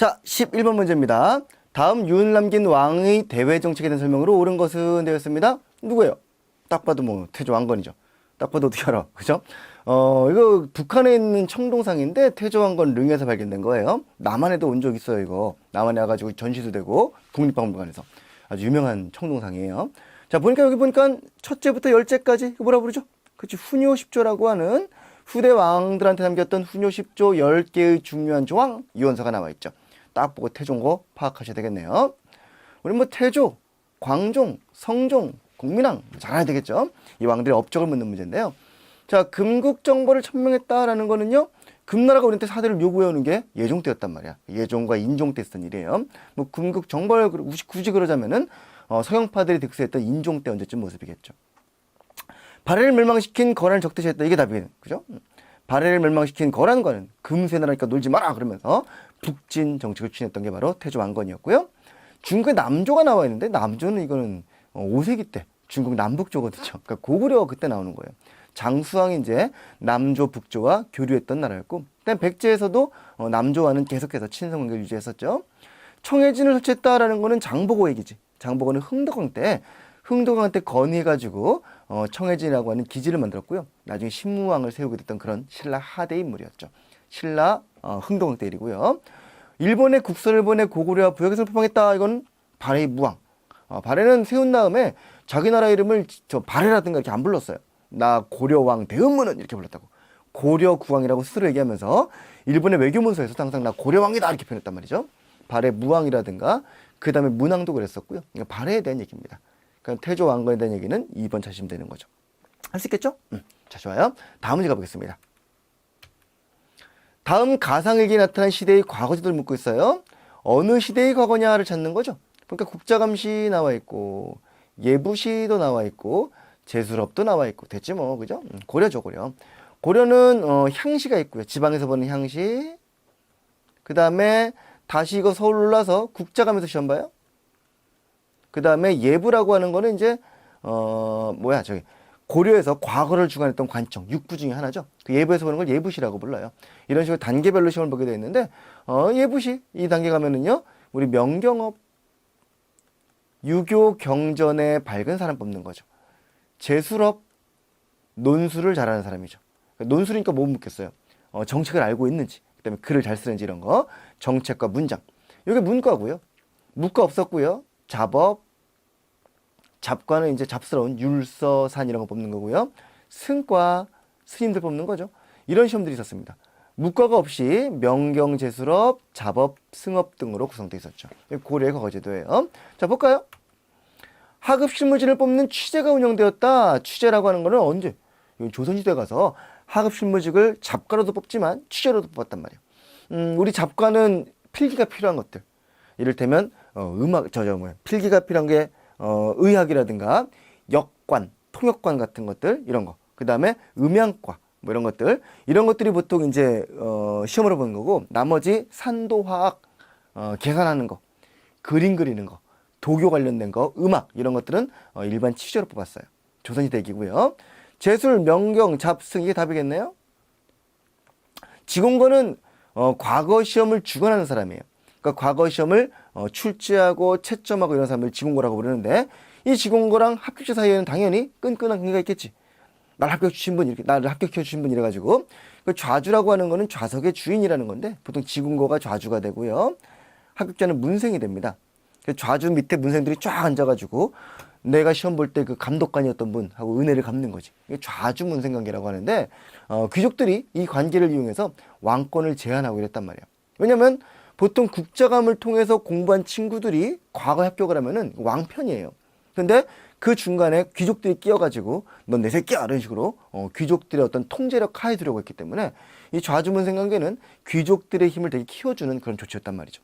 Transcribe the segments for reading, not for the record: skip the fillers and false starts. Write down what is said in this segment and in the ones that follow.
자, 11번 문제입니다. 다음 윤남긴 왕의 대외 정책에 대한 설명으로 옳은 것은 되었습니다. 누구예요? 딱 봐도 뭐 태조 왕건이죠. 딱 봐도 어떻게 알아? 그죠? 이거 북한에 있는 청동상인데 태조 왕건 릉에서 발견된 거예요. 남한에도 온 적 있어요, 이거. 남한에 와가지고 전시도 되고 국립박물관에서 아주 유명한 청동상이에요. 자, 보니까 여기 보니까 첫째부터 열째까지 이거 뭐라 부르죠? 그치, 훈효10조라고 하는 후대 왕들한테 남겼던 훈효10조 10개의 중요한 조항 유언서가 나와 있죠. 딱 보고 태조인 거 파악하셔야 되겠네요. 우리 뭐 태조, 광종, 성종, 공민왕 잘 알아야 되겠죠. 이 왕들의 업적을 묻는 문제인데요. 자, 금국정벌을 천명했다라는 거는요, 금나라가 우리한테 사대를 요구해오는 게 예종 때였단 말이야. 예종과 인종 때 있었던 일이에요. 뭐 금국정벌 굳이 그러자면은 서경파들이 득세했던 인종 때 언제쯤 모습이겠죠. 발해를 멸망시킨 거란을 적대시했다. 이게 답이에요. 그죠? 발해를 멸망시킨 거란과는 금세나라니까 놀지 마라 그러면서 북진 정책을 추진했던 게 바로 태조 왕건이었고요. 중국의 남조가 나와 있는데 남조는 이거는 5세기 때 중국 남북조거든요. 그러니까 고구려가 그때 나오는 거예요. 장수왕이 이제 남조 북조와 교류했던 나라였고, 그다음 백제에서도 남조와는 계속해서 친선 관계를 유지했었죠. 청해진을 설치했다라는 거는 장보고 얘기지. 장보고는 흥덕왕 때 건의해가지고 청해진이라고 하는 기지를 만들었고요. 나중에 신무왕을 세우게 됐던 그런 신라 하대 인물이었죠. 신라 흥덕왕 때 일이고요. 일본에 국서를 보내 고구려와 부역에서 표방했다. 이건 발해의 무왕. 발해는 세운 다음에 자기 나라 이름을 발해라든가 이렇게 안 불렀어요. 나 고려왕 대은문은 이렇게 불렀다고. 고려구왕이라고 스스로 얘기하면서 일본의 외교문서에서도 항상 나 고려왕이다 이렇게 표현했단 말이죠. 발해 무왕이라든가 그 다음에 문왕도 그랬었고요. 그러니까 발해에 대한 얘기입니다. 그러니까 태조 왕건에 대한 얘기는 2번 찾으시면 되는 거죠. 할 수 있겠죠? 자, 좋아요. 다음 문제 가보겠습니다. 다음 가상일기에 나타난 시대의 과거지도를 묻고 있어요. 어느 시대의 과거냐를 찾는 거죠. 그러니까 국자감시 나와 있고 예부시도 나와 있고 제수럽도 나와 있고 됐지 뭐, 그죠? 고려죠, 고려. 고려는 향시가 있고요. 지방에서 보는 향시. 그 다음에 다시 이거 서울 올라서 국자감에서 시험 봐요. 그 다음에 예부라고 하는 거는 이제 고려에서 과거를 주관했던 관청 6부 중에 하나죠. 그 예부에서 보는 걸 예부시라고 불러요. 이런 식으로 단계별로 시험을 보게 되어 있는데 예부시 이 단계 가면은요, 우리 명경업 유교 경전에 밝은 사람 뽑는 거죠. 제수럽 논술을 잘하는 사람이죠. 그러니까 논술이니까 못 묻겠어요. 정책을 알고 있는지, 그다음에 글을 잘 쓰는지 이런 거, 정책과 문장. 이게 문과고요. 무과 없었고요. 잡업, 잡과는 이제 잡스러운 율서산 이런 거 뽑는 거고요. 승과 스님들 뽑는 거죠. 이런 시험들이 있었습니다. 무과가 없이 명경, 제수럽, 잡업, 승업 등으로 구성되어 있었죠. 고려의 과거제도예요. 자, 볼까요? 하급 실무진을 뽑는 취재가 운영되었다. 취재라고 하는 거는 언제? 조선시대 가서 하급 실무직을 잡과로도 뽑지만 취재로도 뽑았단 말이에요. 우리 잡과는 필기가 필요한 것들. 이를테면 필기가 필요한 게 의학이라든가 역관, 통역관 같은 것들 이런 거. 그 다음에 음양과 뭐 이런 것들. 이런 것들이 보통 이제 시험으로 보는 거고, 나머지 산도화학 계산하는 거, 그림 그리는 거, 도교 관련된 거, 음악 이런 것들은 일반 취재로 뽑았어요. 조선시대 얘기고요. 제술, 명경, 잡승 이게 답이겠네요. 지공거는 과거 시험을 주관하는 사람이에요. 그러니까 과거 시험을 출제하고 채점하고 이런 사람을 지공거라고 부르는데, 이 지공거랑 합격자 사이에는 당연히 끈끈한 관계가 있겠지. 나를 합격해 주신 분 이래가지고, 그 좌주라고 하는 거는 좌석의 주인이라는 건데, 보통 지공거가 좌주가 되고요. 합격자는 문생이 됩니다. 좌주 밑에 문생들이 쫙 앉아가지고 내가 시험 볼 때 그 감독관이었던 분하고 은혜를 갚는 거지. 이게 좌주 문생 관계라고 하는데, 귀족들이 이 관계를 이용해서 왕권을 제한하고 이랬단 말이야. 왜냐면 보통 국자감을 통해서 공부한 친구들이 과거 합격을 하면은 왕편이에요. 근데 그 중간에 귀족들이 끼어가지고 넌 내 새끼야 이런 식으로 귀족들의 어떤 통제력 하에 두려고 했기 때문에 이 좌주 문생 관계는 귀족들의 힘을 되게 키워주는 그런 조치였단 말이죠.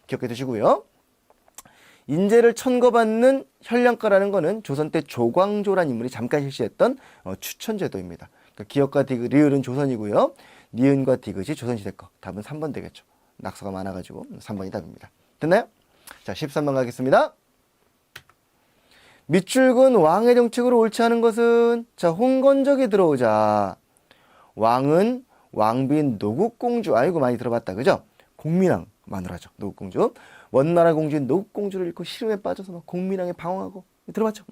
기억해 두시고요. 인재를 천거받는 현량가라는 거는 조선 때 조광조란 인물이 잠깐 실시했던 추천제도입니다. 그러니까 기역과 디귿, 리을은 조선이고요. 니은과 디귿이 조선시대 거. 답은 3번 되겠죠. 낙서가 많아가지고 3번이 답입니다. 됐나요? 자, 13번 가겠습니다. 밑줄근 왕의 정책으로 옳지 않은 것은, 자, 홍건적이 들어오자 왕은 왕비인 노국공주, 아이고 많이 들어봤다, 그죠? 공민왕, 마누라죠. 노국공주. 원나라 공주인 노국공주를 잃고 시름에 빠져서 막 공민왕에 방황하고. 들어봤죠?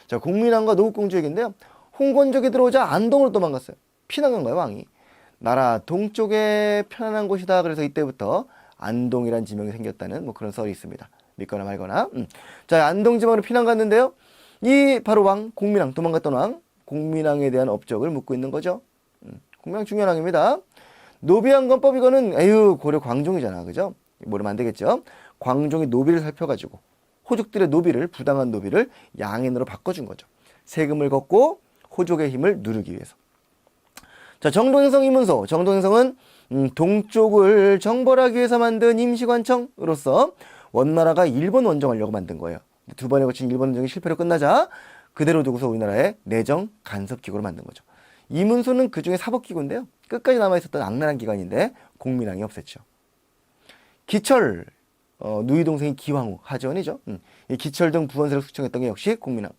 자, 공민왕과 노국공주 얘기인데요. 홍건적이 들어오자 안동으로 도망갔어요. 피난간 거예요, 왕이. 나라 동쪽에 편안한 곳이다. 그래서 이때부터 안동이란 지명이 생겼다는 뭐 그런 썰이 있습니다. 믿거나 말거나. 자, 안동 지방으로 피난 갔는데요. 이 바로 왕, 공민왕, 도망갔던 왕, 공민왕에 대한 업적을 묻고 있는 거죠. 공민왕 중요한 왕입니다. 노비양건법 이거는 에휴 고려 광종이잖아, 그죠? 모르면 안 되겠죠. 광종이 노비를 살펴가지고 호족들의 노비를 부당한 노비를 양인으로 바꿔준 거죠. 세금을 걷고 호족의 힘을 누르기 위해서. 자, 정동행성 이문소. 정동행성은 동쪽을 정벌하기 위해서 만든 임시관청으로서 원나라가 일본 원정하려고 만든 거예요. 두 번에 거친 일본 원정이 실패로 끝나자 그대로 두고서 우리나라의 내정 간섭기구로 만든 거죠. 이문소는 그 중에 사법기구인데요. 끝까지 남아있었던 악랄한 기관인데 공민왕이 없앴죠. 기철, 누이 동생이 기왕후, 하지원이죠. 이 기철 등 부원세력 숙청했던 게 역시 공민왕.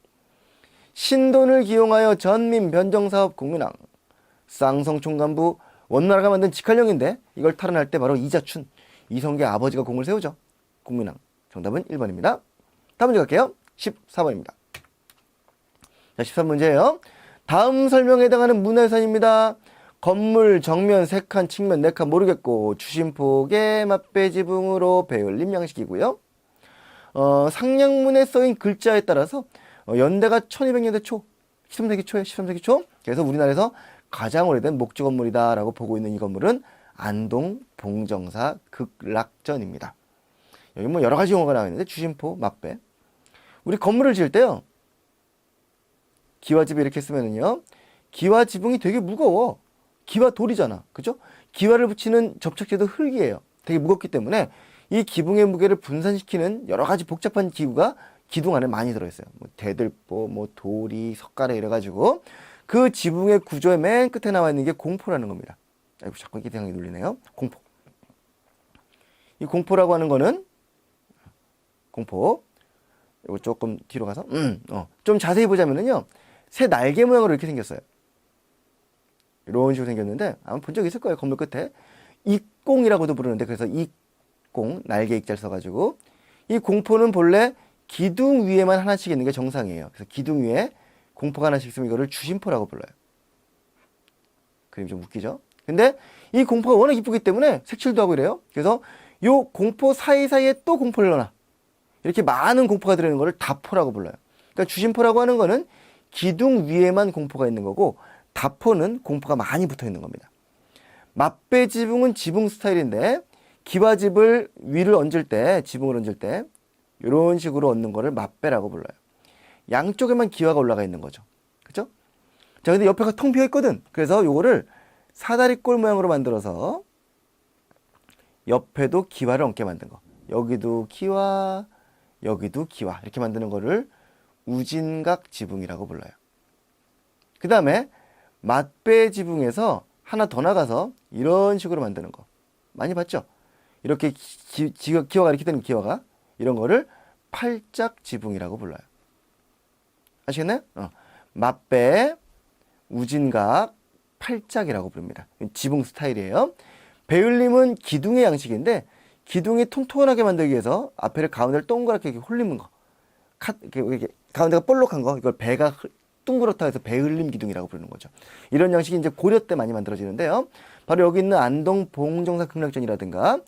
신돈을 기용하여 전민 변정사업 공민왕. 쌍성총관부, 원나라가 만든 직할령인데 이걸 탈환할 때 바로 이자춘, 이성계 아버지가 공을 세우죠. 공민왕. 정답은 1번입니다. 다음 문제 갈게요. 14번입니다. 자, 13문제예요. 다음 설명에 해당하는 문화유산입니다. 건물, 정면, 세칸, 측면, 네칸 모르겠고 주심폭의 맛배 지붕으로 배울림 양식이고요. 상량문에 써인 글자에 따라서 연대가 1200년대 초, 13세기 초에 13세기 초. 그래서 우리나라에서 가장 오래된 목조 건물이다라고 보고 있는 이 건물은 안동 봉정사 극락전입니다. 여기 뭐 여러 가지 용어가 나와 있는데 주심포, 맛배. 우리 건물을 지을 때요. 기와집에 이렇게 쓰면은요. 기와 지붕이 되게 무거워. 기와 돌이잖아. 그죠? 기와를 붙이는 접착제도 흙이에요. 되게 무겁기 때문에 이 기붕의 무게를 분산시키는 여러 가지 복잡한 기구가 기둥 안에 많이 들어있어요. 뭐 대들보, 뭐 돌이, 석가래 이래가지고 그 지붕의 구조의 맨 끝에 나와 있는 게 공포라는 겁니다. 아이고, 자꾸 이게 대상이 눌리네요. 공포. 이 공포라고 하는 거는 공포. 이거 조금 뒤로 가서 좀 자세히 보자면은요. 새 날개 모양으로 이렇게 생겼어요. 이런 식으로 생겼는데 아마 본 적 있을 거예요. 건물 끝에 ik공이라고도 부르는데 그래서 ik공 날개 ik자를 써가지고 이 공포는 본래 기둥 위에만 하나씩 있는 게 정상이에요. 그래서 기둥 위에 공포가 하나씩 있으면 이거를 주심포라고 불러요. 그림 좀 웃기죠? 근데 이 공포가 워낙 이쁘기 때문에 색칠도 하고 이래요. 그래서 요 공포 사이사이에 또 공포를 넣어놔. 이렇게 많은 공포가 들어있는 거를 다포라고 불러요. 그러니까 주심포라고 하는 거는 기둥 위에만 공포가 있는 거고 다포는 공포가 많이 붙어 있는 겁니다. 맛배 지붕은 지붕 스타일인데 기와집을 위를 얹을 때, 지붕을 얹을 때 이런 식으로 얹는 거를 맛배라고 불러요. 양쪽에만 기와가 올라가 있는 거죠. 그죠? 자, 근데 옆에가 텅 비어 있거든. 그래서 요거를 사다리꼴 모양으로 만들어서 옆에도 기와를 얹게 만든 거. 여기도 기와, 여기도 기와 이렇게 만드는 거를 우진각 지붕이라고 불러요. 그 다음에 맛배 지붕에서 하나 더 나가서 이런 식으로 만드는 거 많이 봤죠? 이렇게 기와가 이렇게 되는 기와가 이런 거를 팔짝 지붕이라고 불러요. 아시겠나요? 맛배, 우진각, 팔짝이라고 부릅니다. 지붕 스타일이에요. 배울림은 기둥의 양식인데 기둥이 통통하게 만들기 위해서 앞에를 가운데를 동그랗게 이렇게 홀리는 거, 이렇게 가운데가 볼록한 거, 이걸 배가 둥그렇다 해서 배울림 기둥이라고 부르는 거죠. 이런 양식이 이제 고려 때 많이 만들어지는데요. 바로 여기 있는 안동 봉정사 극락전이라든가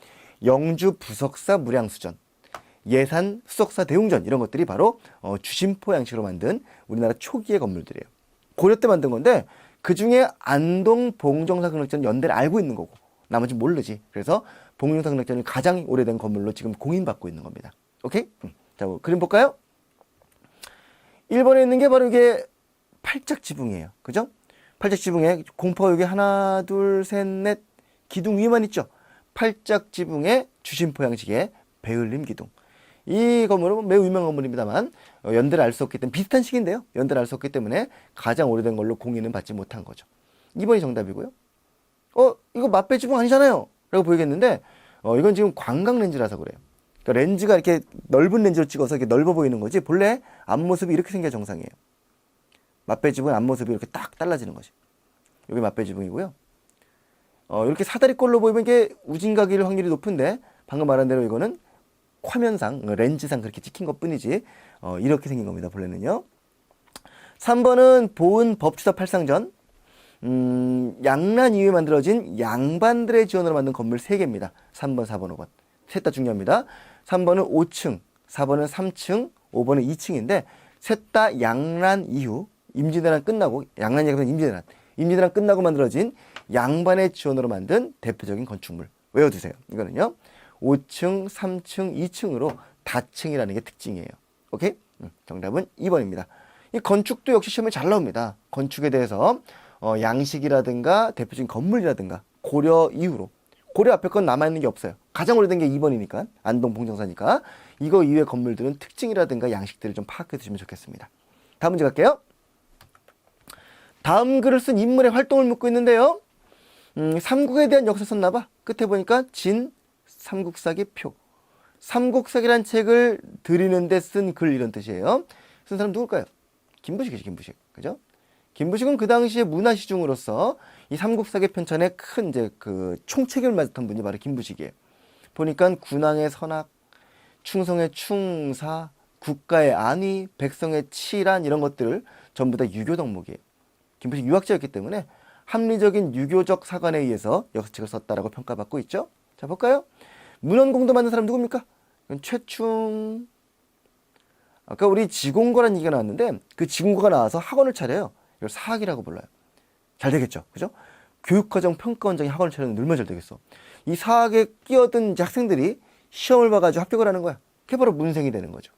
영주 부석사 무량수전, 예산 수석사 대웅전 이런 것들이 바로 주심포 양식으로 만든 우리나라 초기의 건물들이에요. 고려 때 만든 건데 그 중에 안동 봉정사 극락전 연대를 알고 있는 거고 나머지 모르지. 그래서 봉정사 극락전이 가장 오래된 건물로 지금 공인받고 있는 겁니다. 오케이? 자, 그림 볼까요? 1번에 있는 게 바로 이게 팔짝 지붕이에요. 그죠? 팔짝 지붕에 공포가 여기 하나, 둘, 셋, 넷 기둥 위에만 있죠. 팔짝 지붕에 주심포 양식의 배울림 기둥. 이 건물은 매우 유명한 건물입니다만 연대를 알 수 없기 때문에 비슷한 시기인데요. 연대를 알 수 없기 때문에 가장 오래된 걸로 공인은 받지 못한 거죠. 2번이 정답이고요. 이거 맛배 지붕 아니잖아요. 라고 보이겠는데 이건 지금 광각 렌즈라서 그래요. 그러니까 렌즈가 이렇게 넓은 렌즈로 찍어서 이렇게 넓어 보이는 거지 본래 앞모습이 이렇게 생겨야 정상이에요. 맛배 지붕은 앞모습이 이렇게 딱 달라지는 거지. 여기 맛배 지붕이고요. 이렇게 사다리꼴로 보이면 이게 우진각일 확률이 높은데 방금 말한 대로 이거는 화면상, 렌즈상 그렇게 찍힌 것 뿐이지, 이렇게 생긴 겁니다. 본래는요. 3번은 보은 법주사 팔상전. 양란 이후에 만들어진 양반들의 지원으로 만든 건물 3개입니다. 3번, 4번, 5번. 셋 다 중요합니다. 3번은 5층, 4번은 3층, 5번은 2층인데 셋 다 양란 이후, 임진왜란 끝나고, 양란 얘기하면 임진왜란 끝나고 만들어진 양반의 지원으로 만든 대표적인 건축물. 외워두세요. 이거는요. 5층, 3층, 2층으로 다층이라는 게 특징이에요. 오케이? 정답은 2번입니다. 이 건축도 역시 시험에 잘 나옵니다. 건축에 대해서 양식이라든가 대표적인 건물이라든가 고려 이후로, 고려 앞에 건 남아있는 게 없어요. 가장 오래된 게 2번이니까, 안동 봉정사니까. 이거 이외의 건물들은 특징이라든가 양식들을 좀 파악해 두시면 좋겠습니다. 다음 문제 갈게요. 다음 글을 쓴 인물의 활동을 묻고 있는데요. 삼국에 대한 역사 썼나봐. 끝에 보니까 진 삼국사기 표. 삼국사기란 책을 드리는데 쓴 글, 이런 뜻이에요. 쓴 사람 누굴까요? 김부식이지, 김부식. 그죠? 김부식은 그 당시에 문화시중으로서 이 삼국사기 편찬에 큰 이제 그 총책임을 맡았던 분이 바로 김부식이에요. 보니까 군왕의 선악, 충성의 충사, 국가의 안위, 백성의 치란, 이런 것들을 전부 다 유교 덕목이에요. 김부식 유학자였기 때문에 합리적인 유교적 사관에 의해서 역사책을 썼다라고 평가받고 있죠. 자, 볼까요? 문헌공도 만든 사람 누굽니까? 최충. 아까 우리 지공거란 얘기가 나왔는데 그 지공거가 나와서 학원을 차려요. 이걸 사학이라고 불러요. 잘 되겠죠, 그죠? 교육과정 평가원장이 학원을 차리면 얼마나 잘 되겠어. 이 사학에 끼어든 학생들이 시험을 봐가지고 합격을 하는 거야. 그게 바로 문생이 되는 거죠.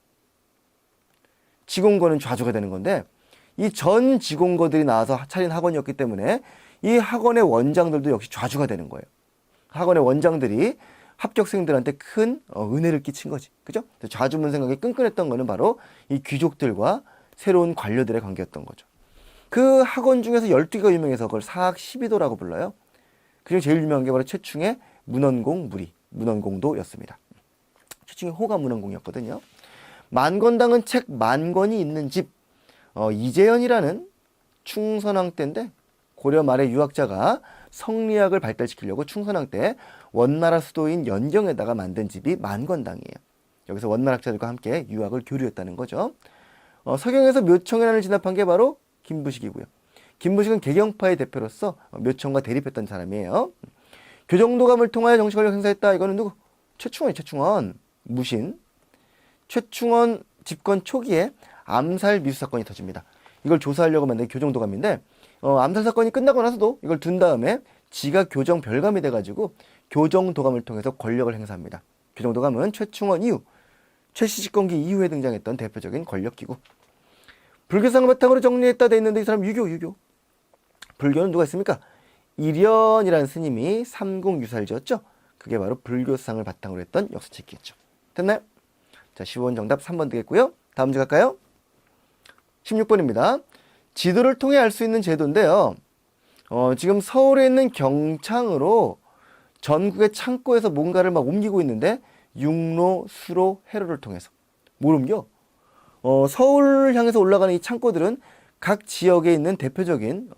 지공거는 좌주가 되는 건데 이 전 지공거들이 나와서 차린 학원이었기 때문에 이 학원의 원장들도 역시 좌주가 되는 거예요. 학원의 원장들이 합격생들한테 큰 은혜를 끼친 거지. 그죠? 좌주문생각이 끈끈했던 거는 바로 이 귀족들과 새로운 관료들의 관계였던 거죠. 그 학원 중에서 12개가 유명해서 그걸 사학 12도라고 불러요. 그중에 제일 유명한 게 바로 최충의 문헌공 무리, 문헌공도였습니다. 최충의 호가 문헌공이었거든요. 만권당은 책 만권이 있는 집, 이재현이라는 충선왕 때인데 고려 말의 유학자가 성리학을 발달시키려고 충선왕 때 원나라 수도인 연경에다가 만든 집이 만권당이에요. 여기서 원나라 학자들과 함께 유학을 교류했다는 거죠. 서경에서 묘청이란을 진압한 게 바로 김부식이고요. 김부식은 개경파의 대표로서 묘청과 대립했던 사람이에요. 교정도감을 통하여 정치 권력 행사했다. 이거는 누구? 최충원이 최충원. 무신. 최충원 집권 초기에 암살 미수 사건이 터집니다. 이걸 조사하려고 만든 교정도감인데 암살 사건이 끝나고 나서도 이걸 둔 다음에 지가 교정 별감이 돼가지고 교정도감을 통해서 권력을 행사합니다. 교정도감은 최충원 이후, 최씨 집권기 이후에 등장했던 대표적인 권력기구. 불교상을 바탕으로 정리했다 돼 있는데 이 사람 유교. 불교는 누가 있습니까? 일현이라는 스님이 삼국유사를 지었죠. 그게 바로 불교상을 바탕으로 했던 역사책이겠죠. 됐나요? 자, 15번 정답 3번 되겠고요. 다음 문제 갈까요? 16번입니다. 지도를 통해 알 수 있는 제도인데요. 지금 서울에 있는 경창으로 전국의 창고에서 뭔가를 막 옮기고 있는데 육로, 수로, 해로를 통해서. 뭘 옮겨? 서울을 향해서 올라가는 이 창고들은 각 지역에 있는 대표적인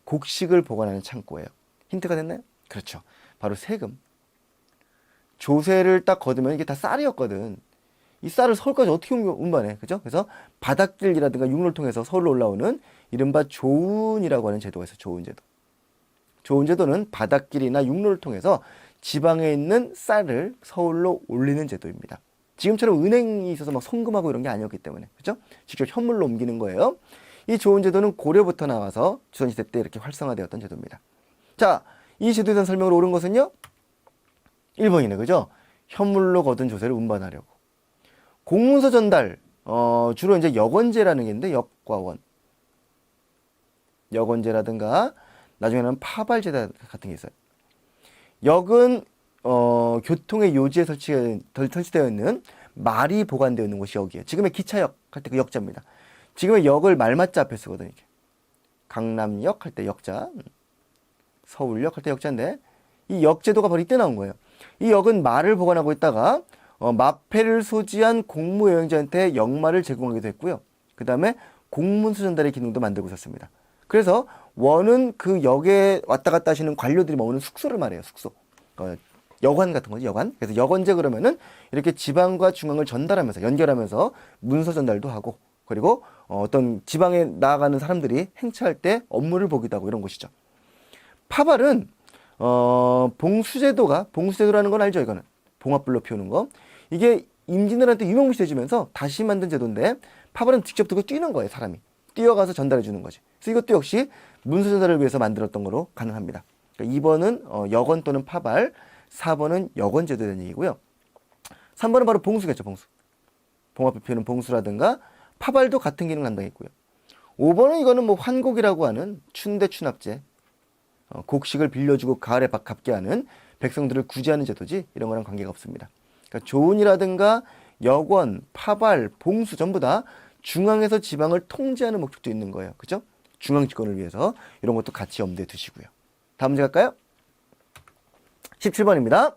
곡식을 보관하는 창고예요. 힌트가 됐나요? 그렇죠. 바로 세금. 조세를 딱 거두면 이게 다 쌀이었거든. 이 쌀을 서울까지 어떻게 운반해? 그죠? 그래서 바닷길이라든가 육로를 통해서 서울로 올라오는 이른바 조운이라고 하는 제도가 있어요. 조운제도. 조운제도는 바닷길이나 육로를 통해서 지방에 있는 쌀을 서울로 올리는 제도입니다. 지금처럼 은행이 있어서 막 송금하고 이런 게 아니었기 때문에. 그죠? 직접 현물로 옮기는 거예요. 이 조운제도는 고려부터 나와서 조선시대 때 이렇게 활성화되었던 제도입니다. 자, 이 제도에 대한 설명을 옳은 것은요? 1번이네. 그죠? 현물로 거둔 조세를 운반하려고. 공문서 전달, 주로 이제 역원제라는 게 있는데, 역과 원. 역원제라든가, 나중에는 파발제다 같은 게 있어요. 역은, 교통의 요지에 설치되어 있는 말이 보관되어 있는 곳이 역이에요. 지금의 기차역 할 때 그 역자입니다. 지금의 역을 말맞자 앞에 쓰거든요. 이렇게. 강남역 할 때 역자, 서울역 할 때 역자인데, 이 역제도가 바로 이때 나온 거예요. 이 역은 말을 보관하고 있다가, 마패를 소지한 공무여행자한테 역마를 제공하기도 했고요. 그 다음에 공문서 전달의 기능도 만들고 있었습니다. 그래서 원은 그 역에 왔다 갔다 하시는 관료들이 머무는 숙소를 말해요. 숙소. 여관 같은 거지, 여관. 그래서 여관제 그러면은 이렇게 지방과 중앙을 전달하면서, 연결하면서 문서 전달도 하고, 그리고 어떤 지방에 나아가는 사람들이 행차할 때 업무를 보기도 하고 이런 곳이죠. 파발은 봉수제도라는 건 알죠, 이거는. 봉합불로 피우는 거. 이게 임진왜란때 유명무실해지면서 다시 만든 제도인데, 파발은 직접 들고 뛰는 거예요, 사람이. 뛰어가서 전달해 주는 거지. 그래서 이것도 역시 문서 전달을 위해서 만들었던 거로 가능합니다. 그러니까 2번은 여건 또는 파발, 4번은 여건제도에 대한 얘기고요. 3번은 바로 봉수겠죠, 봉수. 봉합을 피우는 봉수라든가 파발도 같은 기능을 담당했고요. 5번은 이거는 뭐 환곡이라고 하는 춘대 추납제, 곡식을 빌려주고 가을에 갚게 하는 백성들을 구제하는 제도지 이런 거랑 관계가 없습니다. 그러니까 조은이라든가 여권, 파발, 봉수 전부 다 중앙에서 지방을 통제하는 목적도 있는 거예요. 그죠? 중앙 집권을 위해서 이런 것도 같이 염두에 두시고요. 다음 문제 갈까요? 17번입니다.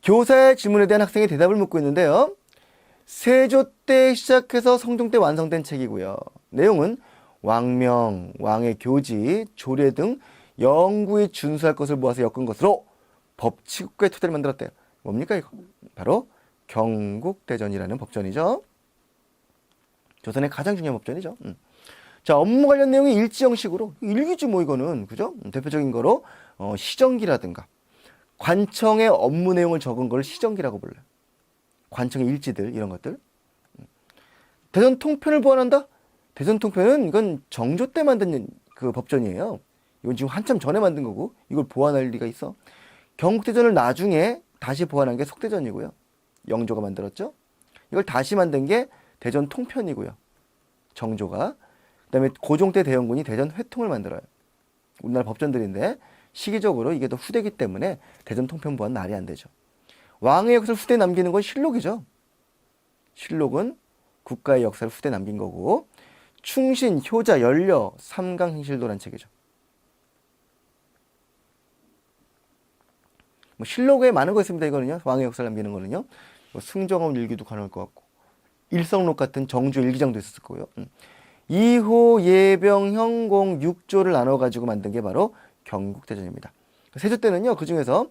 교사의 질문에 대한 학생의 대답을 묻고 있는데요. 세조 때 시작해서 성종 때 완성된 책이고요. 내용은 왕명, 왕의 교지, 조례 등 영구히 준수할 것을 모아서 엮은 것으로 법치국가의 토대를 만들었대요. 뭡니까 이거? 바로 경국대전이라는 법전이죠. 조선의 가장 중요한 법전이죠. 자, 업무 관련 내용이 일지 형식으로, 일기지 뭐 이거는, 그죠? 대표적인 거로 시정기라든가 관청의 업무 내용을 적은 걸 시정기라고 불러요. 관청의 일지들 이런 것들. 대전 통편을 보완한다? 대전 통편은 이건 정조 때 만든 그 법전이에요. 이건 지금 한참 전에 만든 거고 이걸 보완할 리가 있어. 경국대전을 나중에 다시 보완한 게 속대전이고요. 영조가 만들었죠. 이걸 다시 만든 게 대전 통편이고요. 정조가. 그다음에 고종 때 대영군이 대전 회통을 만들어요. 우리나라 법전들인데 시기적으로 이게 더 후대기 때문에 대전 통편 보완 말이 안 되죠. 왕의 역사를 후대에 남기는 건 실록이죠. 실록은 국가의 역사를 후대에 남긴 거고, 충신, 효자, 연려, 삼강행실도란 책이죠. 뭐 실록에 많은 거 있습니다. 이거는요. 왕의 역사를 남기는 거는요. 뭐 승정원 일기도 가능할 것 같고, 일성록 같은 정주 일기장도 있었을 거고요. 이호, 예병, 형공, 육조를 나눠가지고 만든 게 바로 경국대전입니다. 세조 때는요. 그 중에서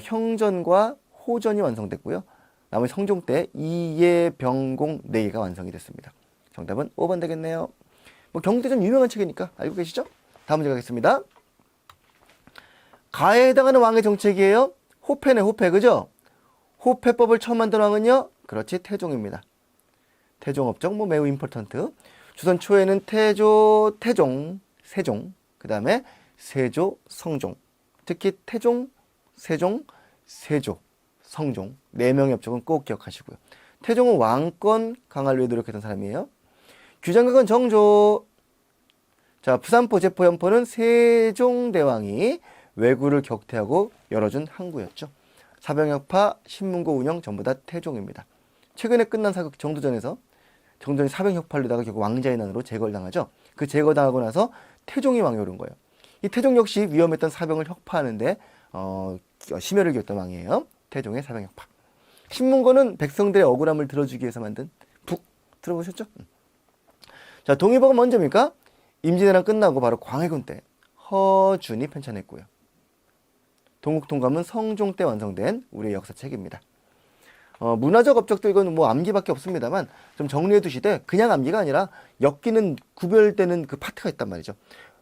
형전과 호전이 완성됐고요. 나머지 성종 때 이예, 병공 4개가 완성이 됐습니다. 정답은 5번 되겠네요. 뭐 경국대전 유명한 책이니까 알고 계시죠? 다음 문제 가겠습니다. 가에 해당하는 왕의 정책이에요. 호패네, 호패. 그죠? 호패법을 처음 만든 왕은요. 그렇지, 태종입니다. 태종업적 뭐 매우 임포턴트. 조선 초에는 태조, 태종, 세종, 그 다음에 세조, 성종. 특히 태종, 세종, 세조, 성종 4명의 업적은 꼭 기억하시고요. 태종은 왕권 강화를 위해 노력했던 사람이에요. 규장각은 정조. 자, 부산포, 제포, 연포는 세종대왕이 왜구를 격퇴하고 열어준 항구였죠. 사병역파, 신문고 운영 전부 다 태종입니다. 최근에 끝난 사극 정도전에서 정전이 사병혁파를 결국 왕자의 난으로 제거를 당하죠. 그 제거당하고 나서 태종이 왕이 오른 거예요. 이 태종 역시 위험했던 사병을 혁파하는데 심혈을 기울였던 왕이에요. 태종의 사병혁파. 신문고는 백성들의 억울함을 들어주기 위해서 만든 북 들어보셨죠? 자, 동의보가 먼저입니까? 임진왜란 끝나고 바로 광해군 때 허준이 편찬했고요. 동국통감은 성종 때 완성된 우리의 역사책입니다. 문화적 업적도 이건 뭐 암기밖에 없습니다만 좀 정리해 두시되 그냥 암기가 아니라 엮이는 구별되는 그 파트가 있단 말이죠.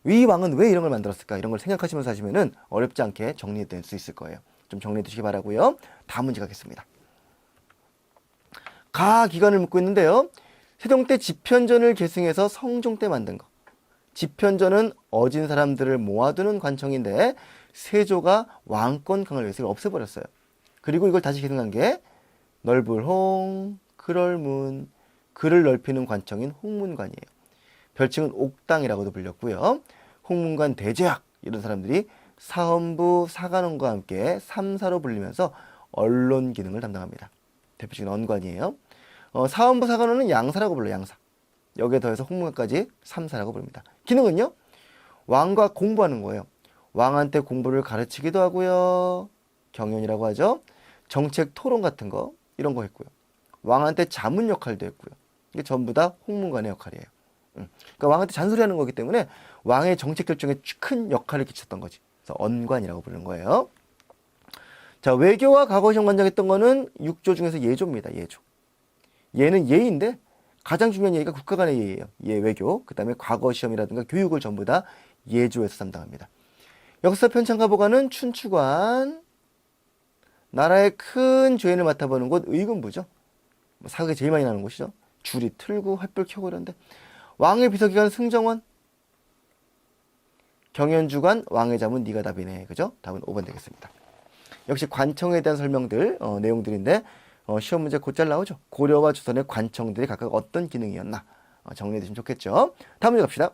이 왕은 왜 이런 걸 만들었을까? 이런 걸 생각하시면서 하시면은 어렵지 않게 정리될 수 있을 거예요. 좀 정리해 두시기 바라고요. 다음 문제 가겠습니다. 가 기간을 묻고 있는데요. 세종 때 집현전을 계승해서 성종 때 만든 거. 집현전은 어진 사람들을 모아두는 관청인데 세조가 왕권 강화를 위해서 없애버렸어요. 그리고 이걸 다시 계승한 게 넓을홍, 글얼문, 글을 넓히는 관청인 홍문관이에요. 별칭은 옥당이라고도 불렸고요. 홍문관 대제학 이런 사람들이 사헌부, 사관원과 함께 3사로 불리면서 언론 기능을 담당합니다. 대표적인 언관이에요. 사헌부, 사관원은 양사라고 불러요. 양사. 여기에 더해서 홍문관까지 3사라고 부릅니다. 기능은요. 왕과 공부하는 거예요. 왕한테 공부를 가르치기도 하고요. 경연이라고 하죠. 정책 토론 같은 거 이런 거 했고요. 왕한테 자문 역할도 했고요. 이게 전부 다 홍문관의 역할이에요. 그러니까 왕한테 잔소리하는 거기 때문에 왕의 정책 결정에 큰 역할을 끼쳤던 거지. 그래서 언관이라고 부르는 거예요. 자, 외교와 과거시험 관장했던 거는 6조 중에서 예조입니다. 예조. 예는 예인데 가장 중요한 예의가 국가 간의 예의예요. 예, 외교. 그 다음에 과거시험이라든가 교육을 전부 다 예조에서 담당합니다. 역사 편찬과 보관은 춘추관. 나라의 큰 조연을 맡아보는 곳 의금부죠. 사극이 제일 많이 나는 곳이죠. 줄이 틀고 횃불 켜고 이런데. 왕의 비서기관 승정원. 경연주관 왕의 자문 네가 답이네. 그죠? 답은 5번 되겠습니다. 역시 관청에 대한 설명들 내용들인데 시험 문제 곧잘 나오죠. 고려와 조선의 관청들이 각각 어떤 기능이었나 정리해 두시면 좋겠죠. 다음 문제 갑시다.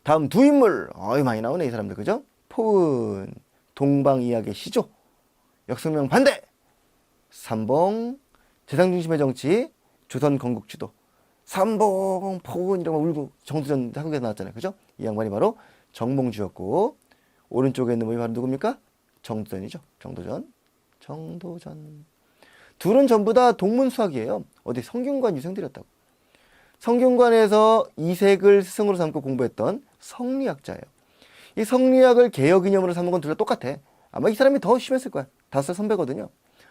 다음 두 인물 많이 나오네 이 사람들. 그죠? 포은 동방이야기의 시조. 역성명 반대. 삼봉 재상 중심의 정치. 조선 건국주도. 삼봉 포은 이런 거 울고 정두전 한국에서 나왔잖아요. 그죠? 이 양반이 바로 정몽주였고 오른쪽에 있는 분이 바로 누굽니까? 정두전이죠. 정도전. 둘은 전부 다 동문수학이에요. 어디 성균관 유생들이었다고. 성균관에서 이색을 스승으로 삼고 공부했던 성리학자예요. 이 성리학을 개혁 이념으로 삼은 건 둘 다 똑같아. 아마 이 사람이 더 심했을 거야. 5살 선배거든요.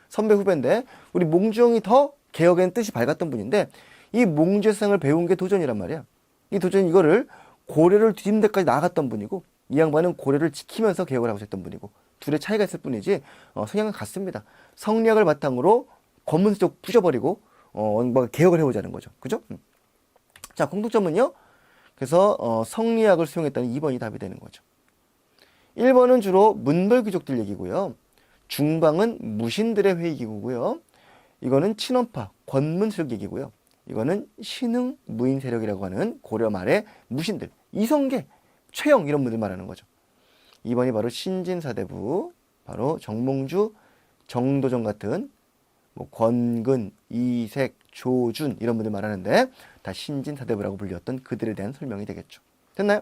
선배 후배인데 우리 몽주형이 더 개혁에는 뜻이 밝았던 분인데 이 몽주상을 배운 게 도전이란 말이야. 이 도전이 이거를 고려를 뒤집는 데까지 나아갔던 분이고 이 양반은 고려를 지키면서 개혁을 하고 있었던 분이고 둘의 차이가 있을 뿐이지 성향은 같습니다. 성리학을 바탕으로 권문서적 부셔버리고 개혁을 해보자는 거죠. 그죠? 자, 공통점은요. 그래서 성리학을 수용했다는 2번이 답이 되는 거죠. 1번은 주로 문벌귀족들 얘기고요. 중방은 무신들의 회의기구고요. 이거는 친원파 권문세력 얘기고요. 이거는 신흥 무인 세력이라고 하는 고려 말의 무신들, 이성계, 최영 이런 분들 말하는 거죠. 2번이 바로 신진사대부, 바로 정몽주, 정도전 같은 권근, 이색, 조준 이런 분들 말하는데 다 신진사대부라고 불렸던 그들에 대한 설명이 되겠죠. 됐나요?